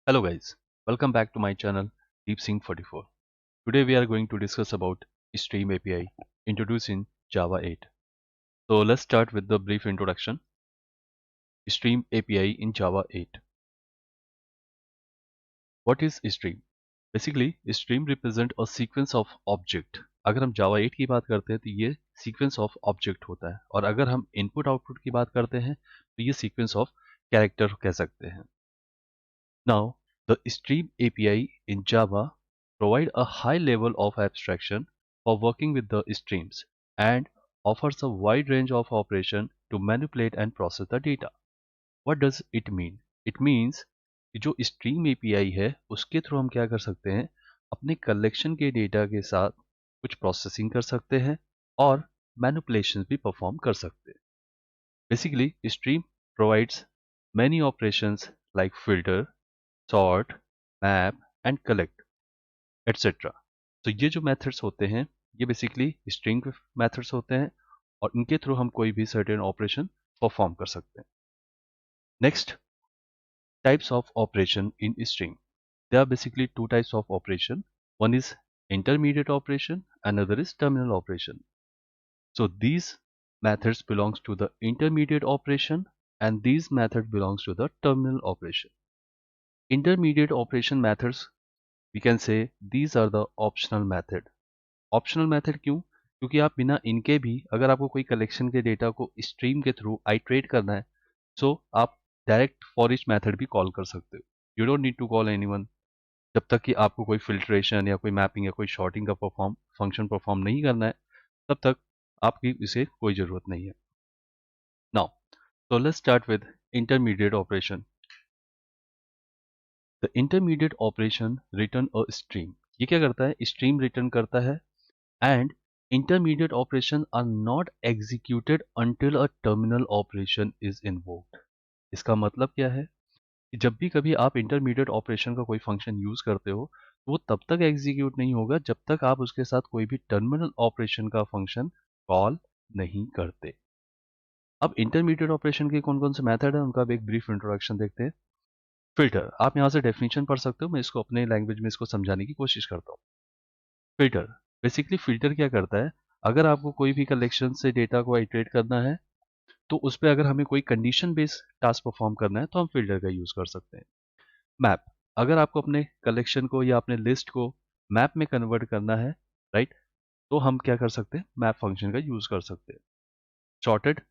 Hello guys, welcome back to my channel DeepSync44. Today we are going to discuss about Stream API introduced in Java 8. So let's start with the brief introduction. Stream API in Java 8. What is Stream? Basically, Stream represent a sequence of object. अगर हम Java 8 की बात करते हैं तो ये sequence of object होता है और अगर हम input output की बात करते हैं तो ये sequence of character कह सकते हैं. Now, the Stream API in Java provide a high level of abstraction for working with the streams and offers a wide range of operation to manipulate and process the data. What does it mean? It means कि जो Stream API है उसके through हम क्या कर सकते हैं, अपने कलेक्शन के डेटा के साथ कुछ प्रोसेसिंग कर सकते हैं और मैनिपुलेशन भी परफॉर्म कर सकते हैं. Basically, Stream provides many operations like filter, sort, map and collect, etc. तो ये जो मेथड्स होते हैं ये बेसिकली स्ट्रिंग मेथड्स होते हैं और इनके थ्रू हम कोई भी सर्टेन ऑपरेशन परफॉर्म कर सकते हैं. Next, types of operation in string. there are basically two types of operation. One is intermediate operation, another is terminal operation. So these methods belongs to the intermediate operation and these methods belongs to the terminal operation. Intermediate operation methods, we can say these are the optional method. Optional method क्यों? क्योंकि आप बिना इनके भी अगर आपको कोई collection के डेटा को स्ट्रीम के थ्रू आइट्रेट करना है सो आप डायरेक्ट फॉर ईच मेथड भी कॉल कर सकते हो. You don't need to call anyone. जब तक कि आपको कोई फिल्ट्रेशन या कोई मैपिंग या कोई शॉर्टिंग का फंक्शन परफॉर्म नहीं करना है तब तक आपकी इसे कोई ज़रूरत नहीं है. Now so let's start with intermediate operation. The intermediate operation return a stream. ये क्या करता है, स्ट्रीम रिटर्न करता है and intermediate operation are not executed until a terminal operation is invoked. इसका मतलब क्या है कि जब भी कभी आप इंटरमीडिएट ऑपरेशन का कोई फंक्शन यूज करते हो तो वो तब तक एग्जीक्यूट नहीं होगा जब तक आप उसके साथ कोई भी टर्मिनल ऑपरेशन का फंक्शन कॉल नहीं करते. अब इंटरमीडिएट ऑपरेशन के कौन कौन से मेथड है उनका भी एक ब्रीफ इंट्रोडक्शन देखते हैं. फिल्टर, आप यहाँ से डेफिनेशन पढ़ सकते हो, मैं इसको अपने लैंग्वेज में इसको समझाने की कोशिश करता हूँ. फिल्टर, बेसिकली फिल्टर क्या करता है, अगर आपको कोई भी कलेक्शन से डेटा को आइट्रेट करना है तो उस पर अगर हमें कोई कंडीशन बेस्ड टास्क परफॉर्म करना है तो हम फिल्टर का यूज कर सकते हैं. मैप, अगर आपको अपने कलेक्शन को या अपने लिस्ट को मैप में कन्वर्ट करना है, राइट, तो हम क्या कर सकते हैं, मैप फंक्शन का यूज कर सकते हैं. शॉर्टेड,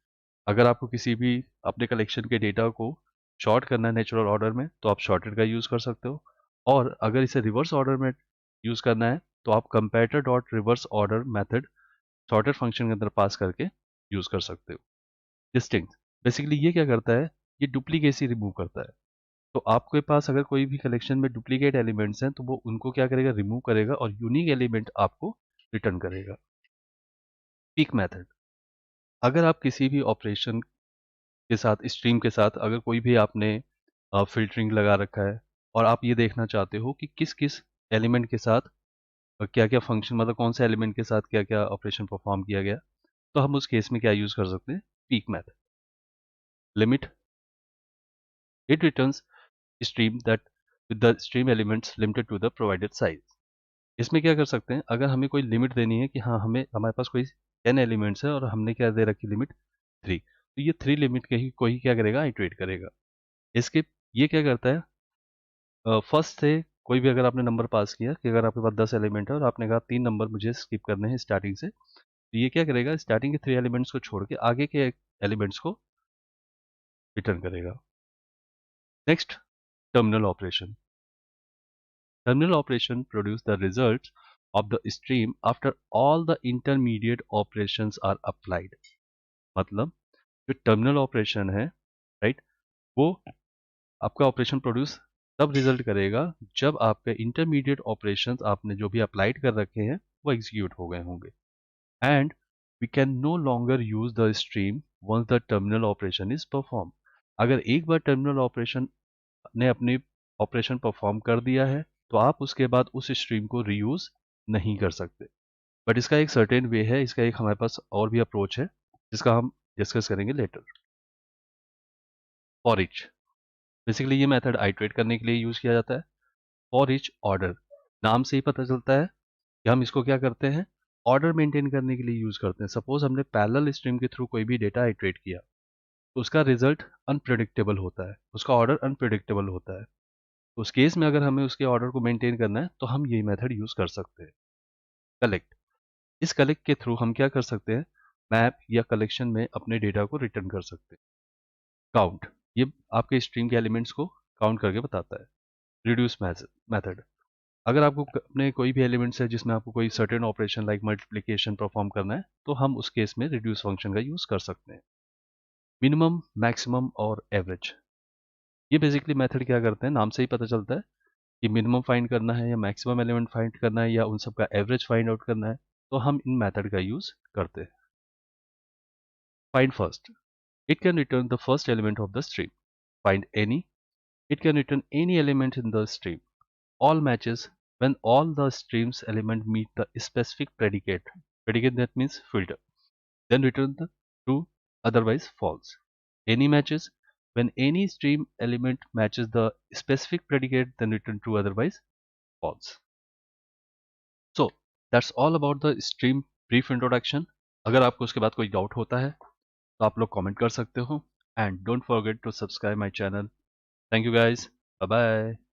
अगर आपको किसी भी अपने कलेक्शन के डेटा को शॉर्ट करना है नेचुरल ऑर्डर में तो आप शॉर्टेड का यूज कर सकते हो. और अगर इसे रिवर्स ऑर्डर में यूज करना है तो आप comparator dot reverse order method sorted function के अंदर पास करके यूज कर सकते हो. डिस्टिंक्ट, बेसिकली ये क्या करता है, ये डुप्लीकेसी रिमूव करता है. तो आपके पास अगर कोई भी कलेक्शन में डुप्लीकेट एलिमेंट्स हैं तो वो उनको क्या करेगा, रिमूव करेगा और यूनिक एलिमेंट आपको रिटर्न करेगा. पीक मेथड, अगर आप किसी भी ऑपरेशन के साथ स्ट्रीम के साथ अगर कोई भी आपने फिल्टरिंग लगा रखा है और आप ये देखना चाहते हो कि किस किस एलिमेंट के साथ क्या क्या फंक्शन, मतलब कौन से एलिमेंट के साथ क्या क्या ऑपरेशन परफॉर्म किया गया, तो हम उस केस में क्या यूज कर सकते हैं, peek method. Limit, it returns stream that with the stream elements limited to the provided size. इसमें क्या कर सकते हैं, अगर हमें कोई लिमिट देनी है कि हाँ हमें हमारे पास कोई 10 एलिमेंट्स है और हमने क्या दे रखी लिमिट 3, तो ये 3 लिमिट के ही कोई क्या करेगा, आइट्रेट करेगा. इसके ये क्या करता है, फर्स्ट से कोई भी अगर आपने नंबर पास किया कि अगर आपके पास 10 एलिमेंट है और आपने कहा 3 नंबर मुझे स्किप करने हैं स्टार्टिंग से, तो ये क्या करेगा, स्टार्टिंग के 3 एलिमेंट्स को छोड़ के आगे के एलिमेंट्स को रिटर्न करेगा. Next, terminal operation. Terminal operation produce the result of the stream after all the intermediate operations are applied. मतलब जो टर्मिनल ऑपरेशन है, राइट, वो आपका ऑपरेशन प्रोड्यूस तब रिजल्ट करेगा जब आपके इंटरमीडिएट ऑपरेशंस आपने जो भी अप्लाइड कर रखे हैं वो एग्जीक्यूट हो गए होंगे. And we can no longer use the stream once the terminal operation is perform. अगर एक बार टर्मिनल ऑपरेशन ने अपनी ऑपरेशन परफॉर्म कर दिया है तो आप उसके बाद उस स्ट्रीम को रीयूज नहीं कर सकते. बट इसका एक सर्टेन वे है, इसका एक हमारे पास और भी अप्रोच है जिसका हम डिस्कस करेंगे लेटर. फॉर ईच, बेसिकली ये मेथड आइटरेट करने के लिए यूज़ किया जाता है। फॉर ईच ऑर्डर, नाम से ही पता चलता है कि हम इसको क्या करते हैं, ऑर्डर मेंटेन करने के लिए यूज़ करते हैं। सपोज हमने पैरेलल स्ट्रीम के थ्रू कोई भी डेटा आइटरेट किया तो उसका रिजल्ट अनप्रिडिक्टेबल होता है, उसका ऑर्डर अनप्रिडिक्टेबल होता है। तो उस केस में अगर हमें उसके ऑर्डर को मेंटेन करना है तो हम यही मेथड यूज़ कर सकते हैं। कलेक्ट, इस कलेक्ट के थ्रू हम क्या कर सकते हैं, मैप या कलेक्शन में अपने डेटा को रिटर्न कर सकते हैं। काउंट, ये आपके स्ट्रीम के एलिमेंट्स को काउंट करके बताता है। रिड्यूस मेथड, अगर आपको अपने कोई भी एलिमेंट्स है जिसमें आपको कोई certain operation like multiplication perform करना है तो हम उस केस में रिड्यूस फंक्शन का यूज़ कर सकते हैं। मिनिमम, मैक्सिमम और एवरेज, ये बेसिकली मेथड क्या करते हैं, नाम से ही पता चलता है कि मिनिमम फाइंड करना है या मैक्सिमम एलिमेंट फाइंड करना है या उन सब का एवरेज फाइंड आउट करना है, तो हम इन मेथड का यूज़ करते हैं। Find first, it can return the first element of the stream. Find any, it can return any element in the stream. All matches, when all the stream's element meet the specific predicate. Predicate, that means filter. Then return the true, otherwise false. Any matches, when any stream element matches the specific predicate, then return true, otherwise false. So that's all about the stream brief introduction. अगर आपको उसके बाद कोई doubt होता है तो आप लोग कमेंट कर सकते हो, and don't forget to subscribe my channel. Thank you guys. Bye bye.